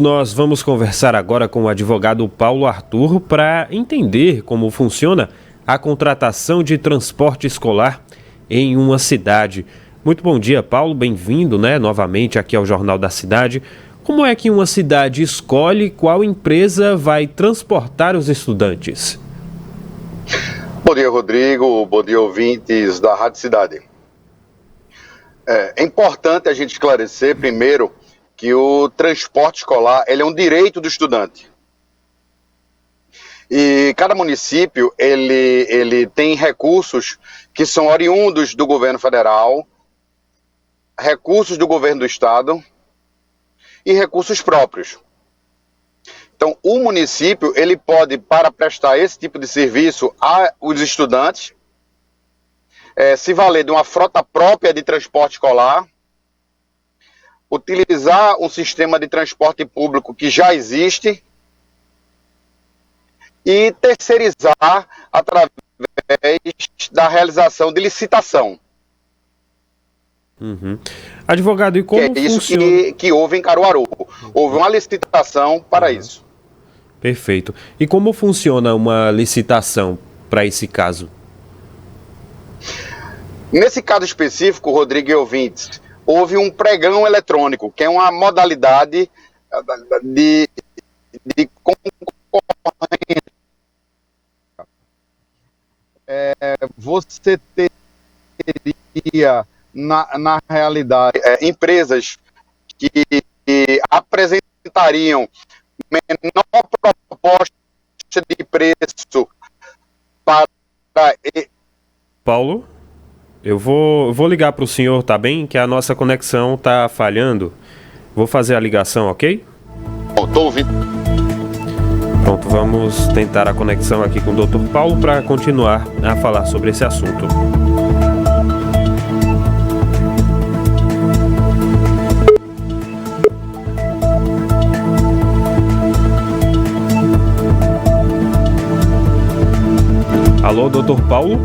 Nós vamos conversar agora com o advogado Paulo Arthur para entender como funciona a contratação de transporte escolar em uma cidade. Muito bom dia, Paulo, bem-vindo, novamente aqui ao Jornal da Cidade. Como é que uma cidade escolhe qual empresa vai transportar os estudantes? Bom dia, Rodrigo. Bom dia, ouvintes da Rádio Cidade. É importante a gente esclarecer primeiro que o transporte escolar ele é um direito do estudante. E cada município ele tem recursos que são oriundos do governo federal, recursos do governo do estado e recursos próprios. Então, o município ele pode, para prestar esse tipo de serviço aos estudantes, se valer de uma frota própria de transporte escolar, utilizar um sistema de transporte público que já existe e terceirizar através da realização de licitação. Advogado, e como que é isso funciona? que houve em Caruaru. Houve uma licitação para isso. Perfeito. E como funciona uma licitação para esse caso? Nesse caso específico, Rodrigo e ouvintes, houve um pregão eletrônico, que é uma modalidade de concorrência. Você teria, na realidade, empresas que apresentariam menor proposta de preço para... Paulo? Eu vou ligar para o senhor, tá bem? Que a nossa conexão tá falhando. Vou fazer a ligação, ok? Estou ouvindo. Pronto, vamos tentar a conexão aqui com o Dr. Paulo para continuar a falar sobre esse assunto. Alô, Dr. Paulo?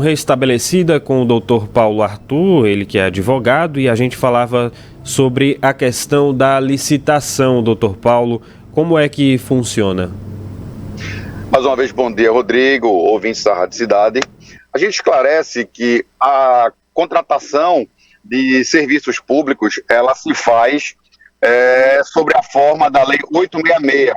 Restabelecida com o Dr. Paulo Arthur, ele que é advogado, e a gente falava sobre a questão da licitação, Dr. Paulo. Como é que funciona? Mais uma vez, bom dia, Rodrigo, ouvintes da Rádio Cidade. A gente esclarece que a contratação de serviços públicos, ela se faz sobre a forma da Lei 866,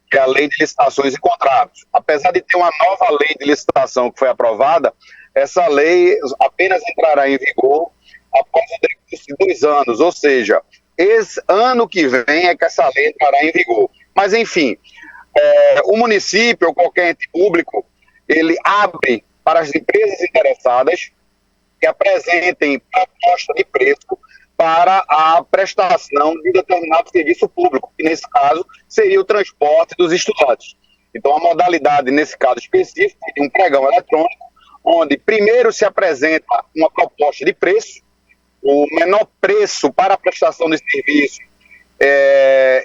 que é a Lei de Licitações e Contratos. Apesar de ter uma nova lei de licitação que foi aprovada, essa lei apenas entrará em vigor após o decurso de 2 anos, ou seja, esse ano que vem é que essa lei entrará em vigor. Mas, enfim, o município ou qualquer ente público, ele abre para as empresas interessadas que apresentem proposta de preço para a prestação de determinado serviço público, que nesse caso seria o transporte dos estudantes. Então, a modalidade, nesse caso específico, é de um pregão eletrônico, onde primeiro se apresenta uma proposta de preço, o menor preço para a prestação de serviço,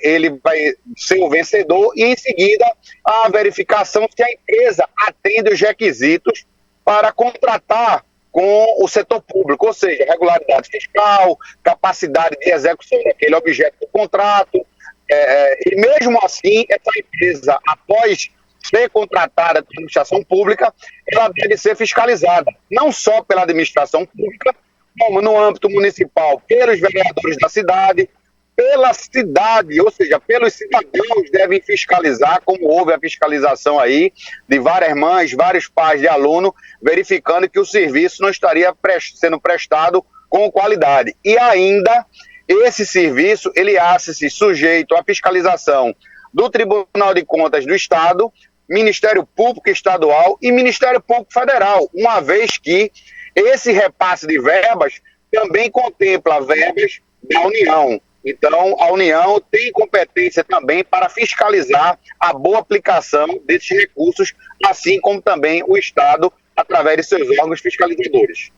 ele vai ser o vencedor, e em seguida a verificação se a empresa atende os requisitos para contratar com o setor público, ou seja, regularidade fiscal, capacidade de execução daquele objeto do contrato, e mesmo assim, essa empresa, após ser contratada pela administração pública, ela deve ser fiscalizada, não só pela administração pública, como no âmbito municipal, pelos vereadores da cidade, pela cidade, ou seja, pelos cidadãos devem fiscalizar, como houve a fiscalização aí de várias mães, vários pais de aluno, verificando que o serviço não estaria sendo prestado com qualidade. E ainda, esse serviço, ele acha-se sujeito à fiscalização do Tribunal de Contas do Estado, Ministério Público Estadual e Ministério Público Federal, uma vez que esse repasse de verbas também contempla verbas da União. Então, a União tem competência também para fiscalizar a boa aplicação desses recursos, assim como também o Estado, através de seus órgãos fiscalizadores.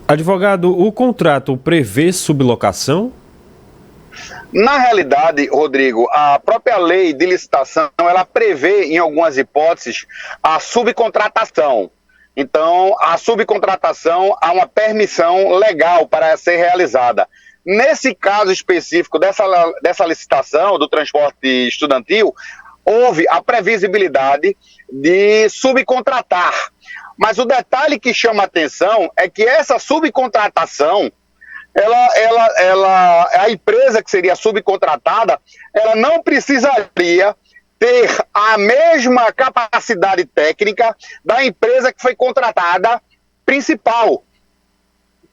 Advogado, o contrato prevê sublocação? Na realidade, Rodrigo, a própria lei de licitação, ela prevê, em algumas hipóteses, a subcontratação. Então, a subcontratação há uma permissão legal para ser realizada. Nesse caso específico dessa licitação do transporte estudantil, houve a previsibilidade de subcontratar. Mas o detalhe que chama a atenção é que essa subcontratação, a empresa que seria subcontratada, ela não precisaria ter a mesma capacidade técnica da empresa que foi contratada principal.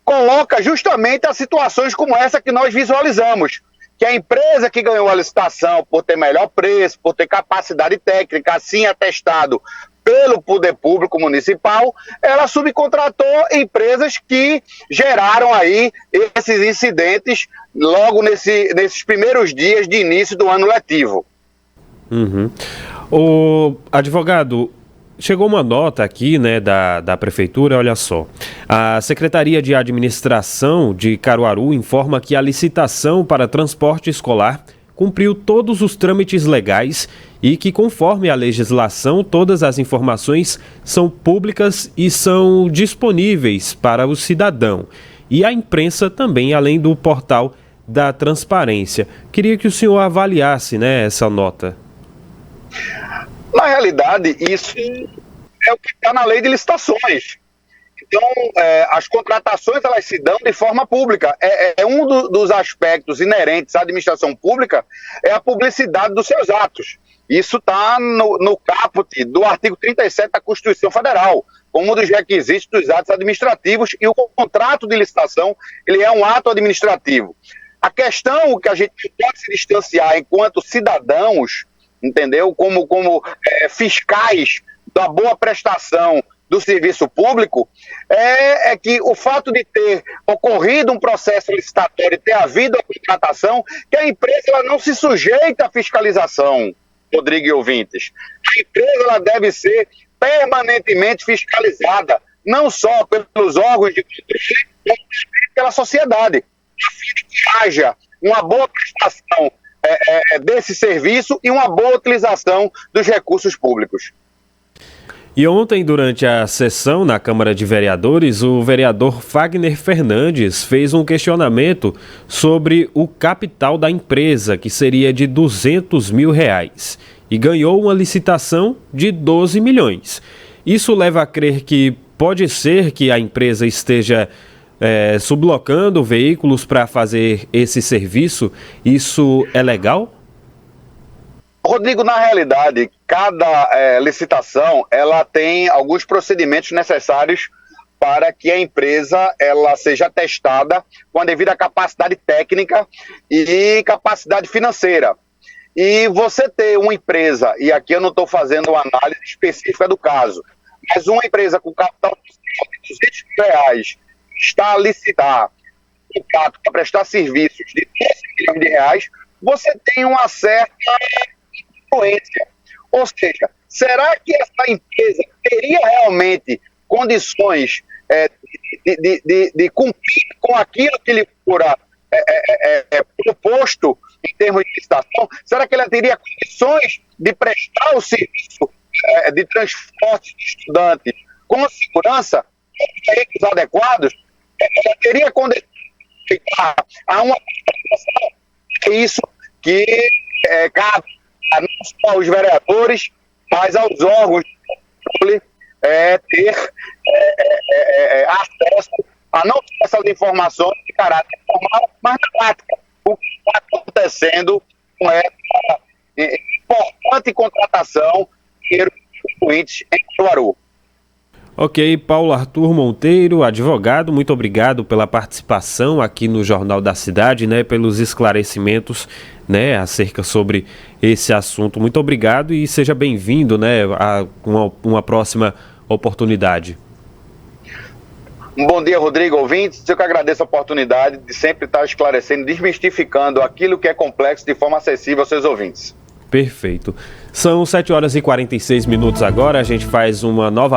Coloca justamente as situações como essa que nós visualizamos, que a empresa que ganhou a licitação por ter melhor preço, por ter capacidade técnica, assim atestado pelo poder público municipal, ela subcontratou empresas que geraram aí esses incidentes logo nesses primeiros dias de início do ano letivo. O advogado, chegou uma nota aqui, né, da prefeitura, olha só. A Secretaria de Administração de Caruaru informa que a licitação para transporte escolar cumpriu todos os trâmites legais e que, conforme a legislação, todas as informações são públicas e são disponíveis para o cidadão e a imprensa também, além do portal da transparência. Queria que o senhor avaliasse, né, essa nota. Na realidade, isso é o que está na lei de licitações. Então, as contratações elas se dão de forma pública. Um dos aspectos inerentes à administração pública é a publicidade dos seus atos. Isso está no caput do artigo 37 da Constituição Federal, como um dos requisitos dos atos administrativos, e o contrato de licitação ele é um ato administrativo. A questão que a gente pode se distanciar enquanto cidadãos, entendeu? Como fiscais da boa prestação do serviço público, é que o fato de ter ocorrido um processo licitatório e ter havido a contratação, que a empresa ela não se sujeita à fiscalização, Rodrigo e ouvintes. A empresa ela deve ser permanentemente fiscalizada, não só pelos órgãos de controle, mas pela sociedade, a fim de que haja uma boa prestação desse serviço e uma boa utilização dos recursos públicos. E ontem, durante a sessão na Câmara de Vereadores, o vereador Fagner Fernandes fez um questionamento sobre o capital da empresa, que seria de R$200 mil, e ganhou uma licitação de 12 milhões. Isso leva a crer que pode ser que a empresa esteja sublocando veículos para fazer esse serviço. Isso é legal? Rodrigo, na realidade, cada licitação ela tem alguns procedimentos necessários para que a empresa ela seja testada com a devida capacidade técnica e capacidade financeira. E você ter uma empresa, e aqui eu não estou fazendo uma análise específica do caso, mas uma empresa com capital de R$200 mil está a licitar para prestar serviços de R$12 milhões, você tem uma certa influência. Ou seja, será que essa empresa teria realmente condições de cumprir com aquilo que lhe fora proposto em termos de licitação? Será que ela teria condições de prestar o serviço de transporte de estudantes com segurança, com veículos adequados? Ela teria condições de chegar a uma licitação? É isso que cabe não só aos vereadores, mas aos órgãos de controle ter acesso a não só essas informações de caráter formal, mas na prática, o que está acontecendo com essa importante contratação de contribuintes em Caruaru. Ok, Paulo Arthur Monteiro, advogado, muito obrigado pela participação aqui no Jornal da Cidade, né, pelos esclarecimentos, né, acerca sobre esse assunto. Muito obrigado e seja bem-vindo, né, a uma próxima oportunidade. Um bom dia, Rodrigo, ouvintes. Eu que agradeço a oportunidade de sempre estar esclarecendo, desmistificando aquilo que é complexo de forma acessível aos seus ouvintes. Perfeito. São 7 horas e 46 minutos agora. A gente faz uma nova